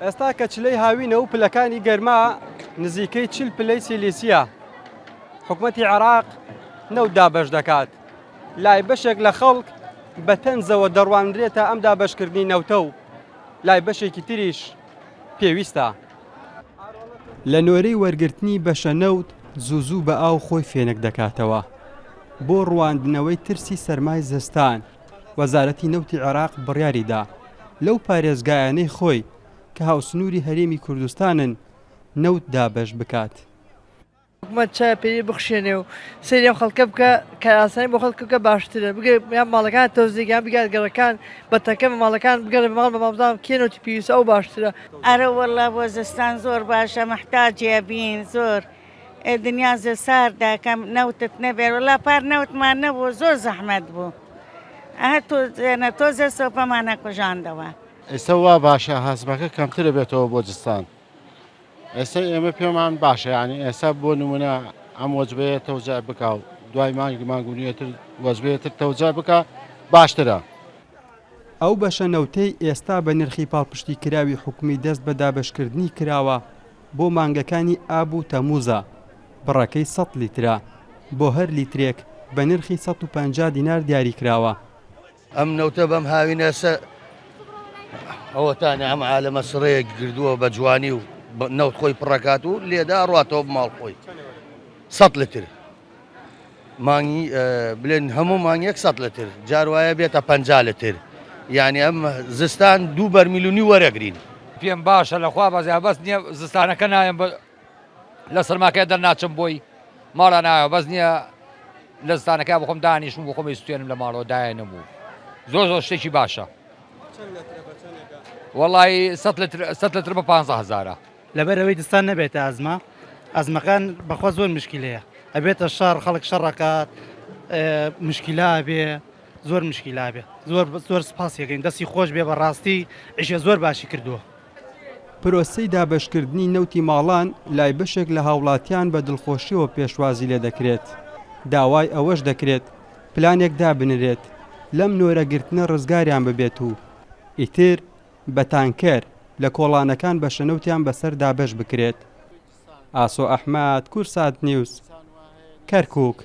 ئێستا کە چلەی هاوینە و پلەکانی گەرما نزیکەی 40 پلەی سیلیسیە حکوومەتی عێراق نەوت دابەش دەکات لای بەشێک لە خەڵک بە تەنزەوە دەڕوانرێتە ئەم دابەشکردنی نەوتە و لای بەشێکی تریش پێویستە لە نۆرەی وەرگرتنی بەشە نەوت زوو بە ئاو خۆی فێنک دەکاتەوە بۆ ڕواندنەوەی ترسی سەرمای زستان وەزارەتی نەوتی عێراق بڕیاریدا لەو پارێزگایانەی خۆی کە هاوسنووری هەرێمی کوردستانن نەوت دابەش بکات. حکوومەت چای پێی بخشێنێ و سەیری ئەم خەڵکە بکە کە ئاسانی بۆ خەڵک بکە باشترە بگە یان ماڵەکان تۆزیگیان بگات گەڕەکان بەتەکە بە ماڵەکان بگەڕێ بە ماڵ بە مامزان کێنەوەی پێویستە ئەو باشترە. ئەرە وەڵا بۆ زستان زۆر باشە محتاجە بین زۆر دنیا زەساردا کەم نەوتت نەبێت وەڵا پار نەوتمان نەبوو زۆر زەحمەت بوو تۆزە سۆپەمانە کوژاندەوە. ئێستا وا باشە هەزمەکە کەمترە بێتەوە بۆ جستان ئێستا ئێمە پێمان باشە ینی ئێستا بۆ نمونە ئەم وەجبەیە تەوزیع بکە و دوای مانگی مانگونیەتر وەجبەیەتر تەوزیع بکە باشترە. ئەو بەشە نەوتەی ئێستا بە نرخی پاڵپشتی کراوی حکومی دەست بە دابەشکردنی کراوە بۆ مانگەکانی ئاب و تەموزە بڕەکەی 100 لیترە بۆ هەر لیترێک بە نرخی 150 دینار دیاری کراوە. ئەم نەوتە بەم هاوینەسە ئەوەتانە ئەم عالەمە سڕەیەک گردووە بە جوانی و نەوت خۆی پڕەکات و لێدا ڕاتەوە بماڵ خۆی 100 لتر مانگی بلێن هەموو مانگیەک 100 لتر جاروایە بێتە 50 لتر یعنی ئەم زستان 2 بەرمیلونی وەرەگرین. پێم باشە لەخوا بەزیان بەس نییە زستانەکە نایم لە سەرماکەی دەرناچم بۆی ماڵە نایە بەس نییە لە زستانەکە بۆ خۆم دانیشم بۆ خۆمی سوێنم لە ماڵەوە دایە نەبوو زۆر شتێکی باشە. وەڵی 100 لتر بە 15,000 لەبەرەوەی دستان نەبێتە ئەزمەکان بەخوا زۆر مشکلەیە ئەبێتە شار خەڵک شەڕەکات مشکلا بێ زۆر مشکلا بێ زۆر سپاسیەکەین دەستی خۆش بێ بەڕاستی ئیشە زۆر باشی کردووە. پرۆسەی دابەشکردنی نەوتی ماڵان لای بەشێک لە هاوڵاتیان بە دڵخۆشیەوە پێشوازی لێ دەکرێت داوای ئەوەش دەکرێت پلانێک دابنرێت لەم نۆرەگرتنە ڕزگاریان ببێت و ئیتر بە تانکەر لە کۆڵانەکان بە شەنەوتیان بەسەر دابەش بکرێت. ئاسۆ ئەحمەد، کورسات نیوز، کەرکووک.